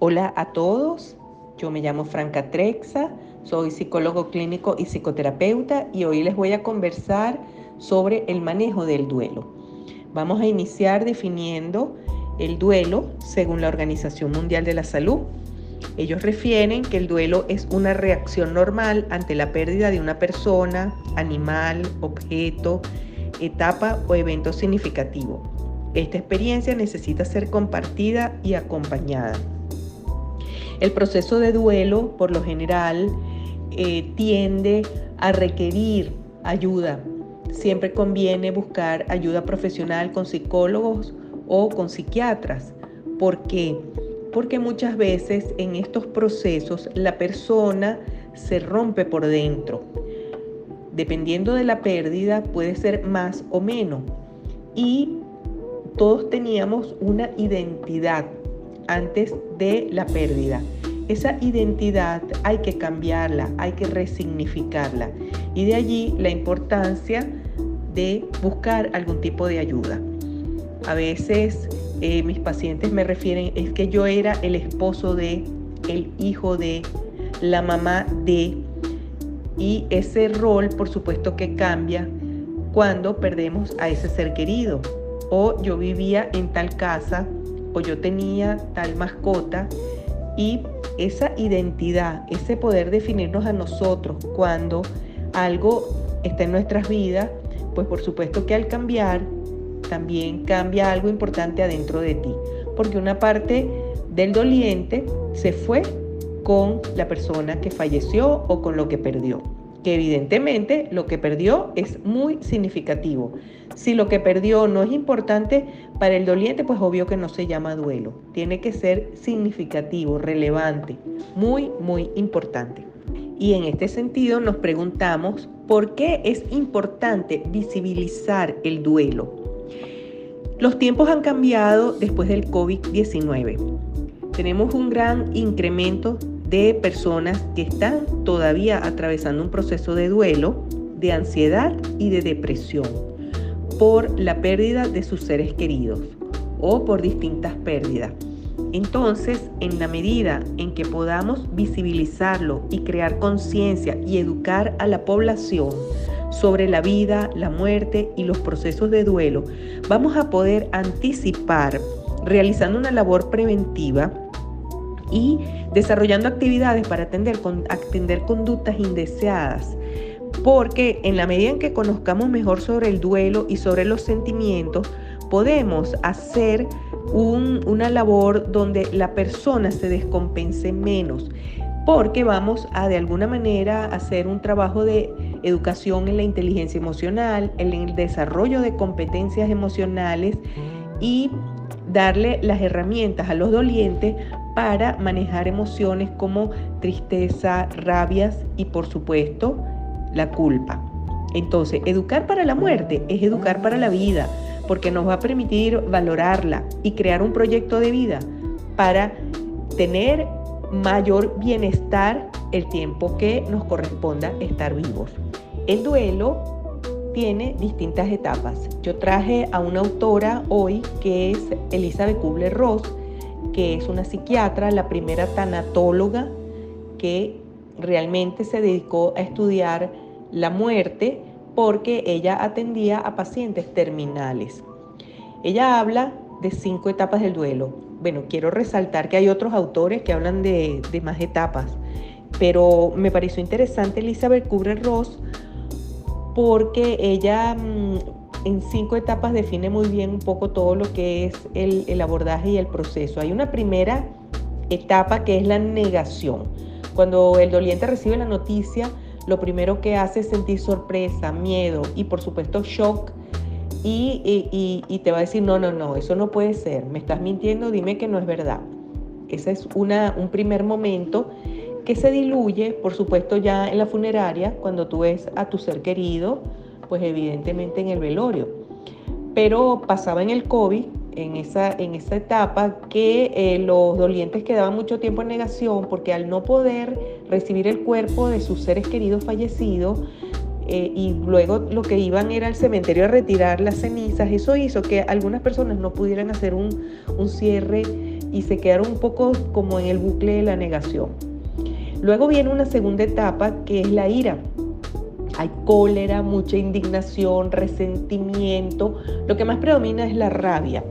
Hola a todos, yo me llamo Franca Trexa, soy psicólogo clínico y psicoterapeuta y hoy les voy a conversar sobre el manejo del duelo. Vamos a iniciar definiendo el duelo según la Organización Mundial de la Salud. Ellos refieren que el duelo es una reacción normal ante la pérdida de una persona, animal, objeto, etapa o evento significativo. Esta experiencia necesita ser compartida y acompañada. El proceso de duelo, por lo general, tiende a requerir ayuda. Siempre conviene buscar ayuda profesional con psicólogos o con psiquiatras. ¿Por qué? Porque muchas veces en estos procesos la persona se rompe por dentro. Dependiendo de la pérdida puede ser más o menos. Y todos teníamos una identidad antes de la pérdida. Esa identidad hay que cambiarla, hay que resignificarla. Y de allí la importancia de buscar algún tipo de ayuda. A veces mis pacientes me refieren, es que yo era el esposo de, el hijo de, la mamá de, y ese rol por supuesto que cambia cuando perdemos a ese ser querido. O yo vivía en tal casa, o yo tenía tal mascota, y esa identidad, ese poder definirnos a nosotros cuando algo está en nuestras vidas, pues por supuesto que al cambiar, también cambia algo importante adentro de ti, porque una parte del doliente se fue con la persona que falleció o con lo que perdió, que evidentemente lo que perdió es muy significativo. Si lo que perdió no es importante para el doliente, pues obvio que no se llama duelo. Tiene que ser significativo, relevante, muy, muy importante. Y en este sentido nos preguntamos por qué es importante visibilizar el duelo. Los tiempos han cambiado después del COVID-19. Tenemos un gran incremento de personas que están todavía atravesando un proceso de duelo, de ansiedad y de depresión por la pérdida de sus seres queridos o por distintas pérdidas. Entonces, en la medida en que podamos visibilizarlo y crear conciencia y educar a la población sobre la vida, la muerte y los procesos de duelo, vamos a poder anticipar realizando una labor preventiva y desarrollando actividades para atender conductas indeseadas. Porque en la medida en que conozcamos mejor sobre el duelo y sobre los sentimientos, podemos hacer una labor donde la persona se descompense menos, porque vamos a de alguna manera hacer un trabajo de educación en la inteligencia emocional, en el desarrollo de competencias emocionales y darle las herramientas a los dolientes para manejar emociones como tristeza, rabias y por supuesto la culpa. Entonces, educar para la muerte es educar para la vida, porque nos va a permitir valorarla y crear un proyecto de vida para tener mayor bienestar el tiempo que nos corresponda estar vivos. El duelo tiene distintas etapas. Yo traje a una autora hoy que es Elizabeth Kubler-Ross, que es una psiquiatra, la primera tanatóloga que realmente se dedicó a estudiar la muerte porque ella atendía a pacientes terminales. Ella habla de 5 etapas del duelo. Bueno, quiero resaltar que hay otros autores que hablan de más etapas, pero me pareció interesante Elizabeth Kubler-Ross porque ella en 5 etapas define muy bien un poco todo lo que es el abordaje y el proceso. Hay una primera etapa que es la negación. Cuando el doliente recibe la noticia, lo primero que hace es sentir sorpresa, miedo y por supuesto shock y te va a decir no, eso no puede ser, me estás mintiendo, dime que no es verdad. Ese es un primer momento que se diluye, por supuesto, ya en la funeraria, cuando tú ves a tu ser querido, pues evidentemente en el velorio. Pero pasaba en el COVID, en esa etapa, que los dolientes quedaban mucho tiempo en negación porque al no poder recibir el cuerpo de sus seres queridos fallecidos y luego lo que iban era al cementerio a retirar las cenizas, eso hizo que algunas personas no pudieran hacer un cierre y se quedaron un poco como en el bucle de la negación. Luego viene una segunda etapa que es la ira. Hay cólera, mucha indignación, resentimiento. Lo que más predomina es la rabia.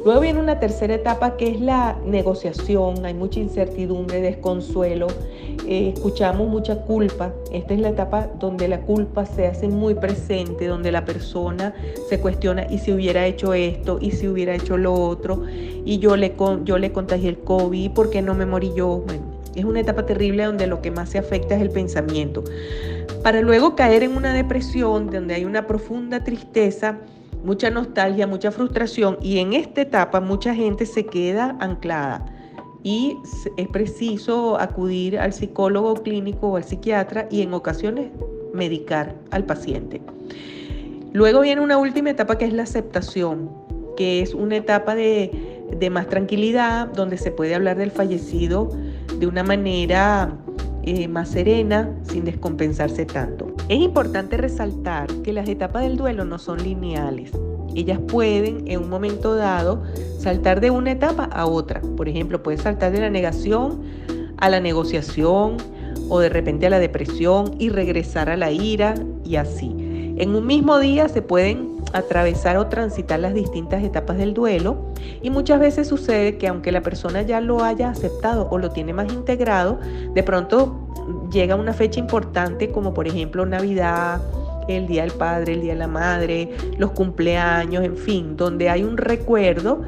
Luego viene una tercera etapa que es la negociación. Hay mucha incertidumbre, desconsuelo. Escuchamos mucha culpa. Esta es la etapa donde la culpa se hace muy presente, donde la persona se cuestiona: ¿y si hubiera hecho esto? ¿Y si hubiera hecho lo otro? Y yo le contagié el COVID, ¿por qué no me morí yo? Bueno, es una etapa terrible donde lo que más se afecta es el pensamiento. Para luego caer en una depresión donde hay una profunda tristeza, mucha nostalgia, mucha frustración, y en esta etapa mucha gente se queda anclada y es preciso acudir al psicólogo clínico o al psiquiatra y en ocasiones medicar al paciente. Luego viene una última etapa que es la aceptación, que es una etapa de más tranquilidad, donde se puede hablar del fallecido de una manera más serena, sin descompensarse tanto. Es importante resaltar que las etapas del duelo no son lineales. Ellas pueden, en un momento dado, saltar de una etapa a otra. Por ejemplo, puede saltar de la negación a la negociación, o de repente a la depresión y regresar a la ira, y así. En un mismo día se pueden atravesar o transitar las distintas etapas del duelo, y muchas veces sucede que aunque la persona ya lo haya aceptado o lo tiene más integrado, de pronto llega una fecha importante como por ejemplo Navidad, el Día del Padre, el Día de la Madre, los cumpleaños, en fin, donde hay un recuerdo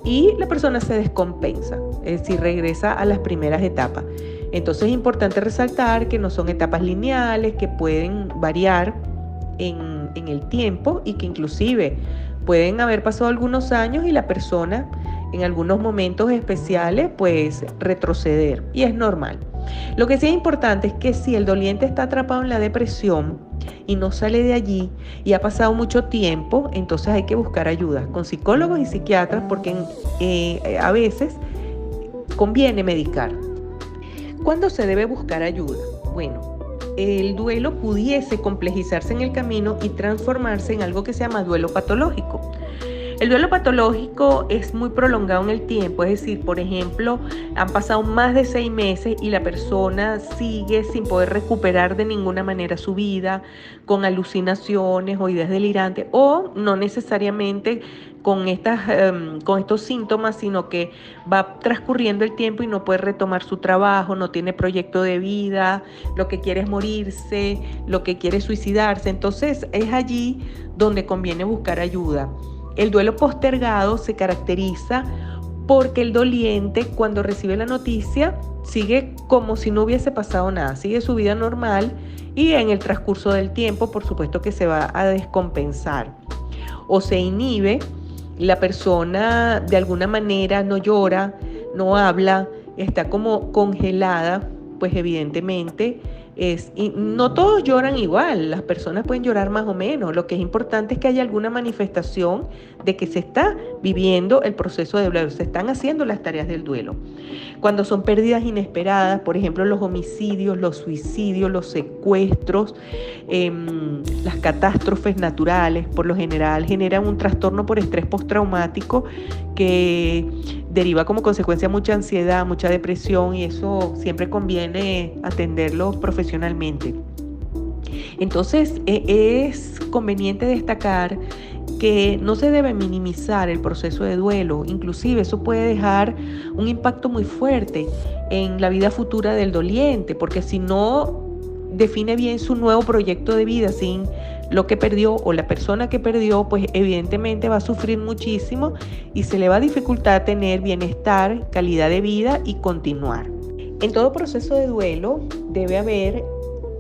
y la persona se descompensa, es decir, regresa a las primeras etapas. Entonces es importante resaltar que no son etapas lineales, que pueden variar en el tiempo y que inclusive pueden haber pasado algunos años y la persona en algunos momentos especiales pues retroceder, y es normal. Lo que sí es importante es que si el doliente está atrapado en la depresión y no sale de allí y ha pasado mucho tiempo, entonces hay que buscar ayuda con psicólogos y psiquiatras, porque a veces conviene medicar. ¿Cuándo se debe buscar ayuda? Bueno, el duelo pudiese complejizarse en el camino y transformarse en algo que se llama duelo patológico. El duelo patológico es muy prolongado en el tiempo, es decir, por ejemplo, han pasado más de 6 meses y la persona sigue sin poder recuperar de ninguna manera su vida, con alucinaciones o ideas delirantes, o no necesariamente con estos síntomas, sino que va transcurriendo el tiempo y no puede retomar su trabajo, no tiene proyecto de vida, lo que quiere es morirse, lo que quiere es suicidarse. Entonces es allí donde conviene buscar ayuda. El duelo postergado se caracteriza porque el doliente, cuando recibe la noticia, sigue como si no hubiese pasado nada, sigue su vida normal, y en el transcurso del tiempo, por supuesto que se va a descompensar o se inhibe. La persona de alguna manera no llora, no habla, está como congelada, pues evidentemente y no todos lloran igual, las personas pueden llorar más o menos. Lo que es importante es que haya alguna manifestación de que se está viviendo el proceso de duelo, se están haciendo las tareas del duelo. Cuando son pérdidas inesperadas, por ejemplo los homicidios, los suicidios, los secuestros, las catástrofes naturales, por lo general generan un trastorno por estrés postraumático que deriva como consecuencia mucha ansiedad, mucha depresión, y eso siempre conviene atenderlo profesionalmente. Entonces es conveniente destacar que no se debe minimizar el proceso de duelo, inclusive eso puede dejar un impacto muy fuerte en la vida futura del doliente, porque si no define bien su nuevo proyecto de vida sin lo que perdió o la persona que perdió, pues evidentemente va a sufrir muchísimo y se le va a dificultar tener bienestar, calidad de vida y continuar. En todo proceso de duelo debe haber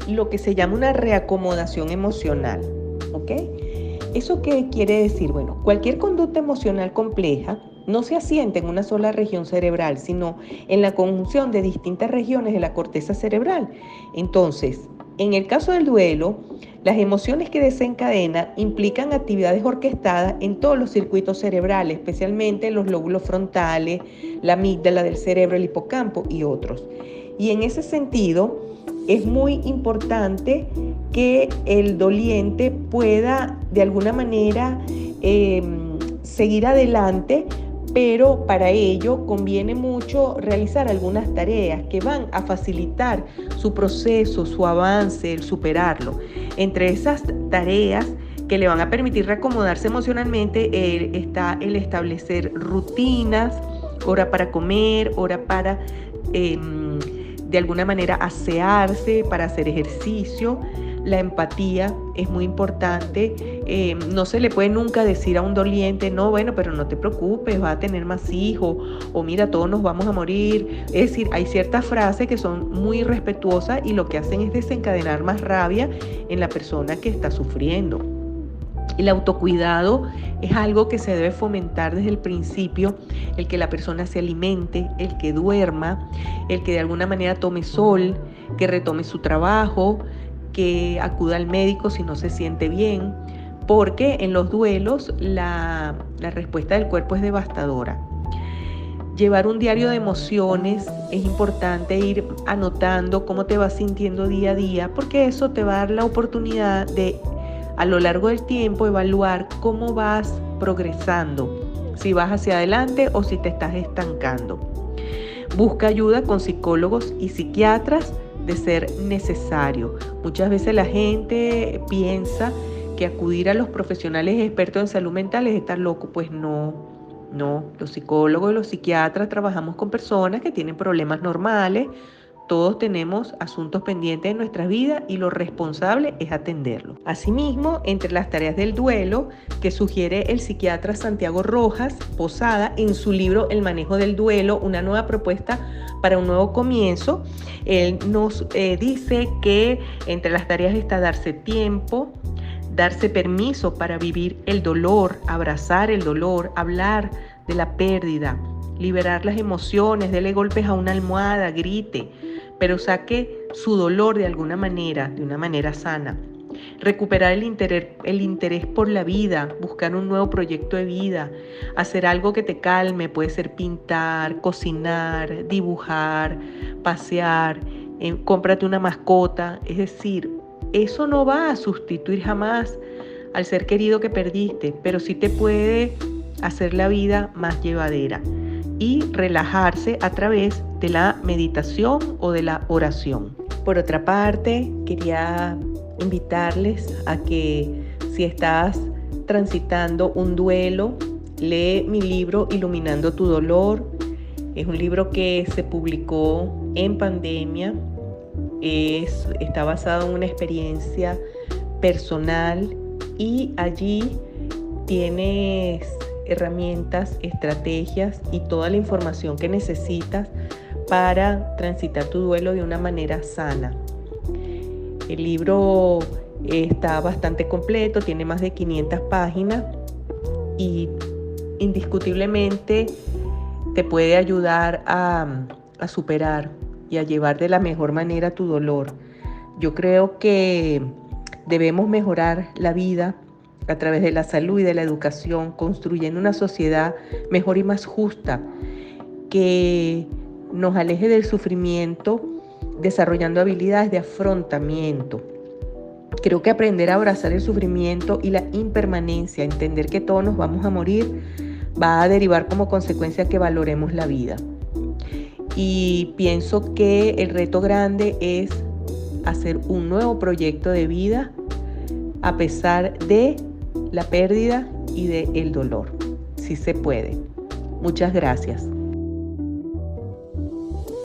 lo que se llama una reacomodación emocional, ¿ok? ¿Eso qué quiere decir? Bueno, cualquier conducta emocional compleja no se asienta en una sola región cerebral, sino en la conjunción de distintas regiones de la corteza cerebral. Entonces, en el caso del duelo, las emociones que desencadena implican actividades orquestadas en todos los circuitos cerebrales, especialmente los lóbulos frontales, la amígdala del cerebro, el hipocampo y otros. Y en ese sentido, es muy importante que el doliente pueda de alguna manera seguir adelante, pero para ello conviene mucho realizar algunas tareas que van a facilitar su proceso, su avance, el superarlo. Entre esas tareas que le van a permitir reacomodarse emocionalmente está el establecer rutinas, hora para comer, hora para de alguna manera asearse, para hacer ejercicio. La empatía es muy importante. No se le puede nunca decir a un doliente, no, bueno, pero no te preocupes, vas a tener más hijos, o mira, todos nos vamos a morir. Es decir, hay ciertas frases que son muy irrespetuosas y lo que hacen es desencadenar más rabia en la persona que está sufriendo. El autocuidado es algo que se debe fomentar desde el principio, el que la persona se alimente, el que duerma, el que de alguna manera tome sol, que retome su trabajo, que acuda al médico si no se siente bien, porque en los duelos la respuesta del cuerpo es devastadora. Llevar un diario de emociones es importante, ir anotando cómo te vas sintiendo día a día, porque eso te va a dar la oportunidad de, a lo largo del tiempo, evaluar cómo vas progresando, si vas hacia adelante o si te estás estancando. Busca ayuda con psicólogos y psiquiatras de ser necesario. Muchas veces la gente piensa que acudir a los profesionales expertos en salud mental es estar loco. Pues no, los psicólogos y los psiquiatras trabajamos con personas que tienen problemas normales. Todos tenemos asuntos pendientes en nuestras vidas y lo responsable es atenderlos. Asimismo, entre las tareas del duelo que sugiere el psiquiatra Santiago Rojas Posada en su libro El manejo del duelo, una nueva propuesta para un nuevo comienzo, él nos dice que entre las tareas está darse tiempo, darse permiso para vivir el dolor, abrazar el dolor, hablar de la pérdida, liberar las emociones, dele golpes a una almohada, grite, pero saque su dolor de alguna manera, de una manera sana. Recuperar el interés por la vida, buscar un nuevo proyecto de vida, hacer algo que te calme, puede ser pintar, cocinar, dibujar, pasear, cómprate una mascota. Es decir, eso no va a sustituir jamás al ser querido que perdiste, pero sí te puede hacer la vida más llevadera y relajarse a través de la meditación o de la oración. Por otra parte, quería invitarles a que si estás transitando un duelo, lee mi libro Iluminando tu dolor. Es un libro que se publicó en pandemia. Está basado en una experiencia personal y allí tienes herramientas, estrategias y toda la información que necesitas para transitar tu duelo de una manera sana. El libro está bastante completo, tiene más de 500 páginas y indiscutiblemente te puede ayudar a superar y a llevar de la mejor manera tu dolor. Yo creo que debemos mejorar la vida a través de la salud y de la educación, construyendo una sociedad mejor y más justa, que nos aleje del sufrimiento, desarrollando habilidades de afrontamiento. Creo que aprender a abrazar el sufrimiento y la impermanencia, entender que todos nos vamos a morir, va a derivar como consecuencia que valoremos la vida. Y pienso que el reto grande es hacer un nuevo proyecto de vida a pesar de la pérdida y del dolor. Sí se puede. Muchas gracias.